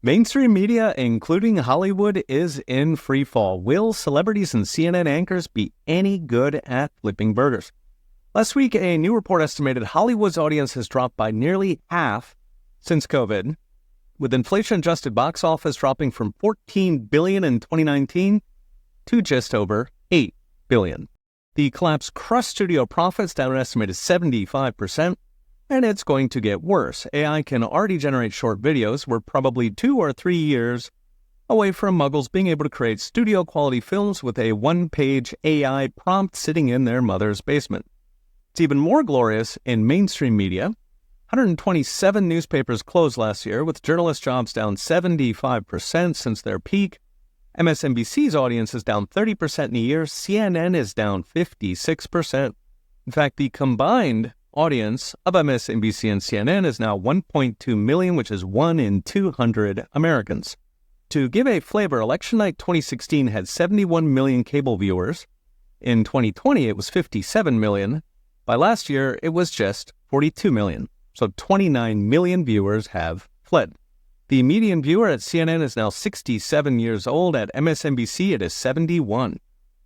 Mainstream media, including Hollywood, is in free fall. Will celebrities and CNN anchors be any good at flipping burgers? Last week, a new report estimated Hollywood's audience has dropped by nearly half since COVID, with inflation-adjusted box office dropping from $14 billion in 2019 to just over $8 billion. The collapse crushed studio profits down an estimated 75%, and it's going to get worse. AI can already generate short videos. We're probably 2 or 3 years away from muggles being able to create studio-quality films with a one-page AI prompt sitting in their mother's basement. It's even more glorious in mainstream media. 127 newspapers closed last year, with journalist jobs down 75% since their peak. MSNBC's audience is down 30% in a year. CNN is down 56%. In fact, the combined audience of MSNBC and CNN is now 1.2 million, which is 1 in 200 Americans. To give a flavor, election night 2016 had 71 million cable viewers. In 2020, it was 57 million. By last year, it was just 42 million. So 29 million viewers have fled. The median viewer at CNN is now 67 years old. At MSNBC, it is 71.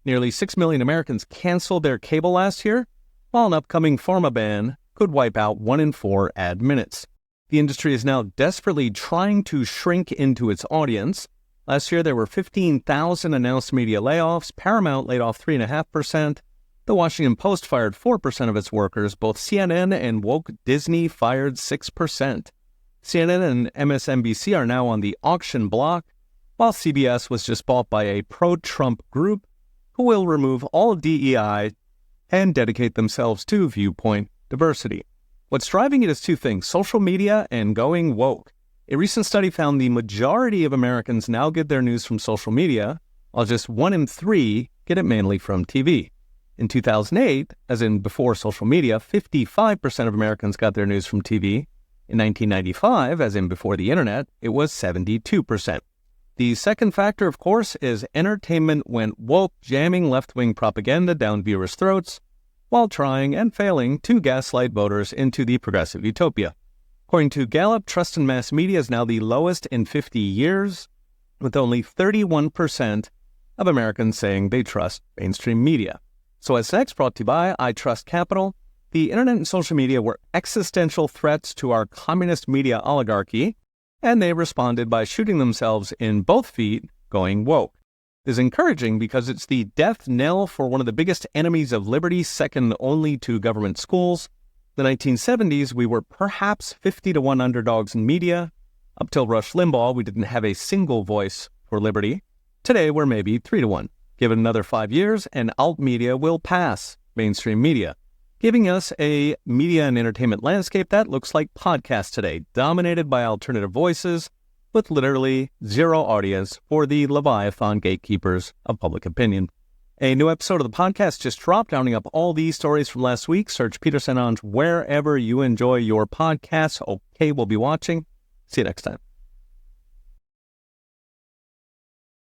Nearly 6 million Americans canceled their cable last year, while an upcoming pharma ban could wipe out 1 in 4 ad minutes. The industry is now desperately trying to shrink into its audience. Last year, there were 15,000 announced media layoffs. Paramount laid off 3.5%. The Washington Post fired 4% of its workers. Both CNN and woke Disney fired 6%. CNN and MSNBC are now on the auction block, while CBS was just bought by a pro-Trump group who will remove all DEI and dedicate themselves to viewpoint diversity. What's driving it is two things: social media and going woke. A recent study found the majority of Americans now get their news from social media, while just 1 in 3 get it mainly from TV. In 2008, as in before social media, 55% of Americans got their news from TV. In 1995, as in before the internet, it was 72%. The second factor, of course, is entertainment went woke, jamming left-wing propaganda down viewers' throats while trying and failing to gaslight voters into the progressive utopia. According to Gallup, trust in mass media is now the lowest in 50 years, with only 31% of Americans saying they trust mainstream media. So as next, brought to you by I Trust Capital, the internet and social media were existential threats to our communist media oligarchy, and they responded by shooting themselves in both feet, going woke. This is encouraging because it's the death knell for one of the biggest enemies of liberty, second only to government schools. In the 1970s, we were perhaps 50-1 underdogs in media. Up till Rush Limbaugh, we didn't have a single voice for liberty. Today, we're maybe 3-1. Give it another 5 years, and alt media will pass mainstream media, giving us a media and entertainment landscape that looks like podcasts today, dominated by alternative voices, with literally zero audience for the Leviathan gatekeepers of public opinion. A new episode of the podcast just dropped, rounding up all these stories from last week. Search Peter St. Onge wherever you enjoy your podcasts. Okay, we'll be watching. See you next time.